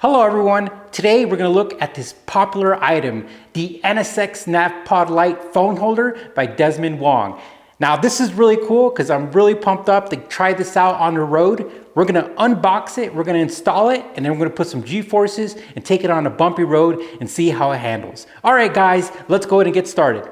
Hello everyone, today we're going to look at this popular item, the NSX NavPod Lite phone holder by Desmond Wong. Now this is really cool because I'm really pumped up to try this out on the road. We're going to unbox it, we're going to install it, and then we're going to put some G-forces and take it on a bumpy road and see how it handles. Alright guys, let's go ahead and get started.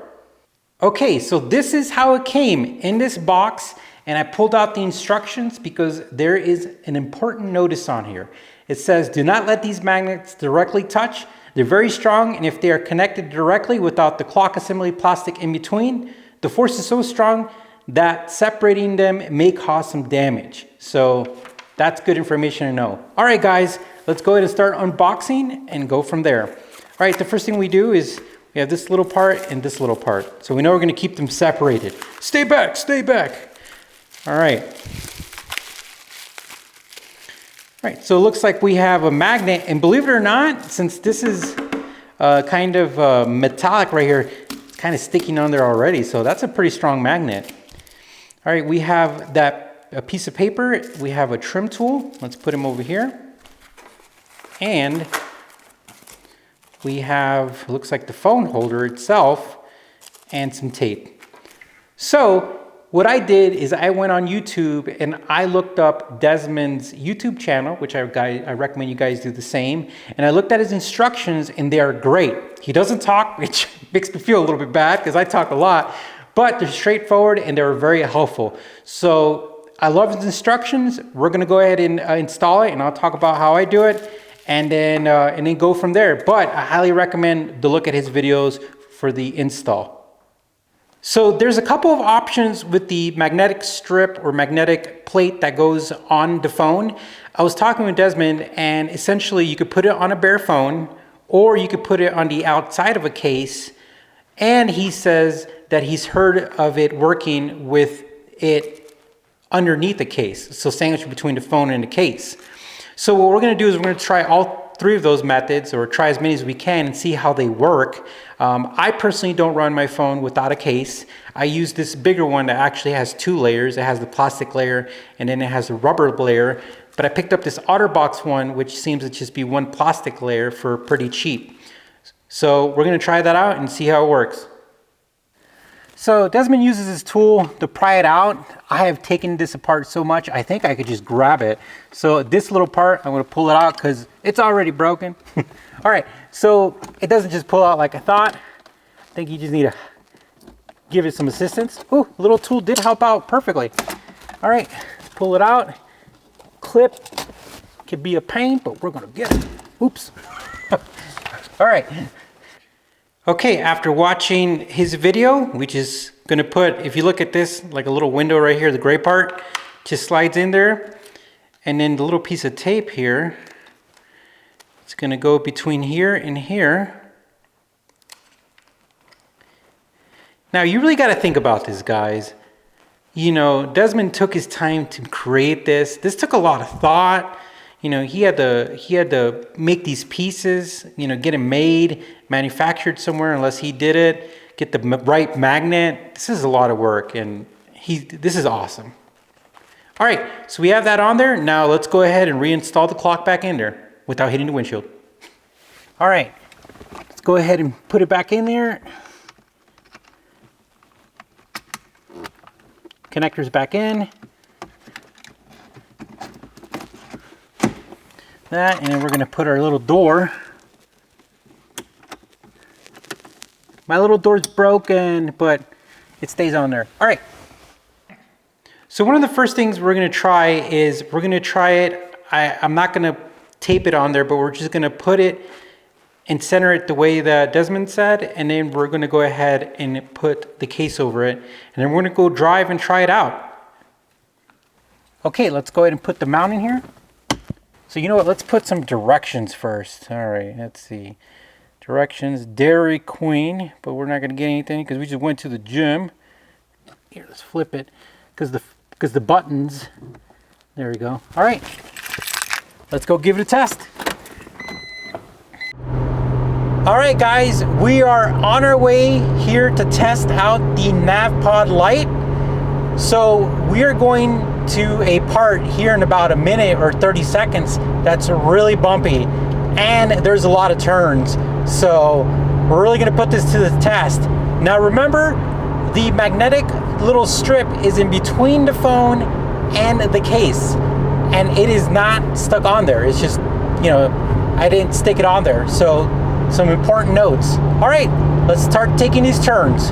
Okay, so this is how it came in this box, and I pulled out the instructions because there is an important notice on here. It says, do not let these magnets directly touch. They're very strong, and if they are connected directly without the clock assembly plastic in between, the force is so strong that separating them may cause some damage. So that's good information to know. All right, guys, let's go ahead and start unboxing and go from there. All right, the first thing we do is we have this little part and this little part. So we know we're gonna keep them separated. Stay back, stay back. All right. Right, so it looks like we have a magnet, and believe it or not, since this is kind of metallic right here, it's kind of sticking on there already, so that's a pretty strong magnet. All right, we have a piece of paper, we have a trim tool, let's put him over here, and we have, looks like the phone holder itself, and some tape. So, what I did is I went on YouTube and I looked up Desmond's YouTube channel, which I recommend you guys do the same. And I looked at his instructions and they are great. He doesn't talk, which makes me feel a little bit bad because I talk a lot, but they're straightforward and they're very helpful. So I love his instructions. We're gonna go ahead and install it, and I'll talk about how I do it and then go from there. But I highly recommend to look at his videos for the install. So there's a couple of options with the magnetic strip or magnetic plate that goes on the phone. I was talking with Desmond, and essentially you could put it on a bare phone or you could put it on the outside of a case, and he says that he's heard of it working with it underneath the case, so sandwiched between the phone and the case. So what we're going to do is we're going to try all three of those methods, or try as many as we can, and see how they work. I personally don't run my phone without a case. I use this bigger one that actually has two layers. It has the plastic layer and then it has a rubber layer. But I picked up this OtterBox one, which seems to just be one plastic layer for pretty cheap. So we're going to try that out and see how it works. So Desmond uses his tool to pry it out. I have taken this apart so much, I think I could just grab it. So this little part, I'm going to pull it out because it's already broken. All right, so it doesn't just pull out like I thought. I think you just need to give it some assistance. Ooh, the little tool did help out perfectly. All right, pull it out. Clip could be a pain, but we're going to get it. Oops. All right. Okay, after watching his video, which is going to put, if you look at this, like a little window right here, the gray part just slides in there. And then the little piece of tape here, it's going to go between here and here. Now, you really got to think about this, guys. You know, Desmond took his time to create this. This took a lot of thought. You know, he had to make these pieces, you know, get them made, manufactured somewhere unless he did it, get the right magnet. This is a lot of work, and this is awesome. All right, so we have that on there. Now let's go ahead and reinstall the clock back in there without hitting the windshield. All right, let's go ahead and put it back in there. Connector's back in. That, and then we're going to put our little door. My little door's broken, but it stays on there. All right. So one of the first things we're going to try is we're going to try it. I'm not going to tape it on there, but we're just going to put it and center it the way that Desmond said, and then we're going to go ahead and put the case over it, and then we're going to go drive and try it out. Okay, let's go ahead and put the mount in here. So you know what, let's put some directions first. All right, let's see. Directions, Dairy Queen, but we're not going to get anything because we just went to the gym. Here, let's flip it because the buttons, there we go. All right, let's go give it a test. All right, guys, we are on our way here to test out the NavPod Lite. So we are going to a part here in about a minute or 30 seconds that's really bumpy. and there's a lot of turns. So we're really gonna put this to the test. Now remember, the magnetic little strip is in between the phone and the case, and it is not stuck on there. It's just, you know, I didn't stick it on there. So some important notes. All right, let's start taking these turns.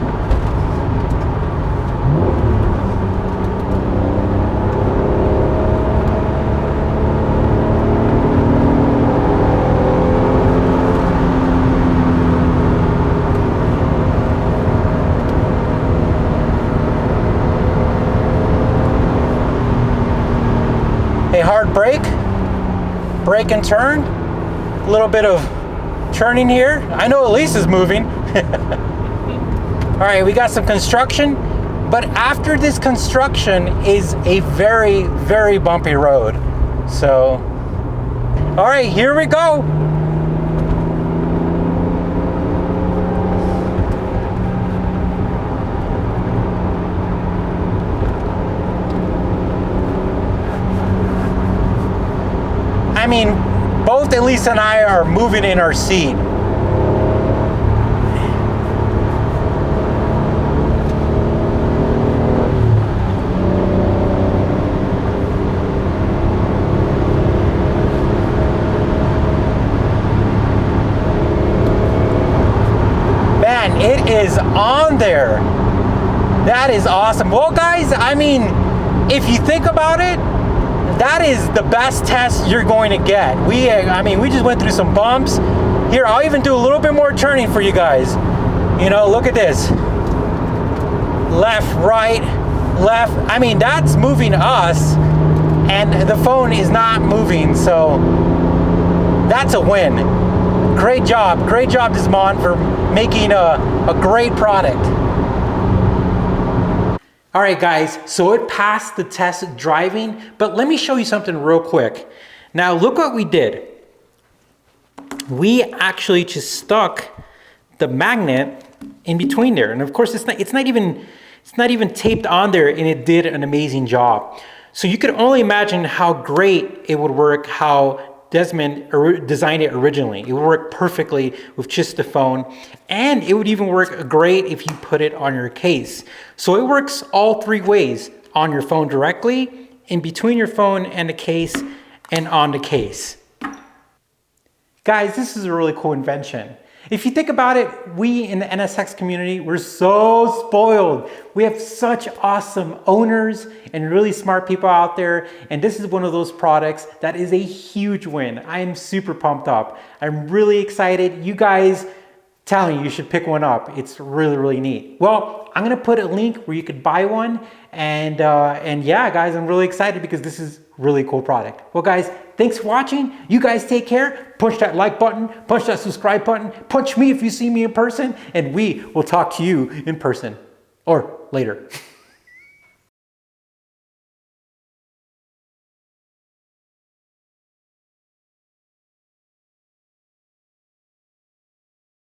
A hard brake and turn, a little bit of turning here. I know Elise is moving. All right, we got some construction, but after this construction is a very, very bumpy road. So, all right, here we go. I mean, both Elise and I are moving in our seat. Man, it is on there. That is awesome. Well, guys, I mean, if you think about it, that is the best test you're going to get. I mean, we just went through some bumps. Here, I'll even do a little bit more turning for you guys. You know, look at this. Left, right, left. I mean, that's moving us, and the phone is not moving, so that's a win. Great job, Desmond, for making a great product. All right, guys, so it passed the test driving, but let me show you something real quick. Now, look what we did. We actually just stuck the magnet in between there, and of course, it's not even taped on there, and it did an amazing job. So you could only imagine how great it would work, how Desmond designed it originally. It would work perfectly with just the phone, and it would even work great if you put it on your case. So it works all three ways: on your phone directly, in between your phone and the case, and on the case. Guys, this is a really cool invention. If you think about it, we in the NSX community, we're so spoiled. We have such awesome owners and really smart people out there. And this is one of those products that is a huge win. I am super pumped up. I'm really excited. You guys, telling you should pick one up. It's really, really neat. Well, I'm gonna put a link where you could buy one. And yeah, guys, I'm really excited because this is a really cool product. Well, guys, thanks for watching. You guys take care. Punch that like button, punch that subscribe button, punch me if you see me in person, and we will talk to you in person or later.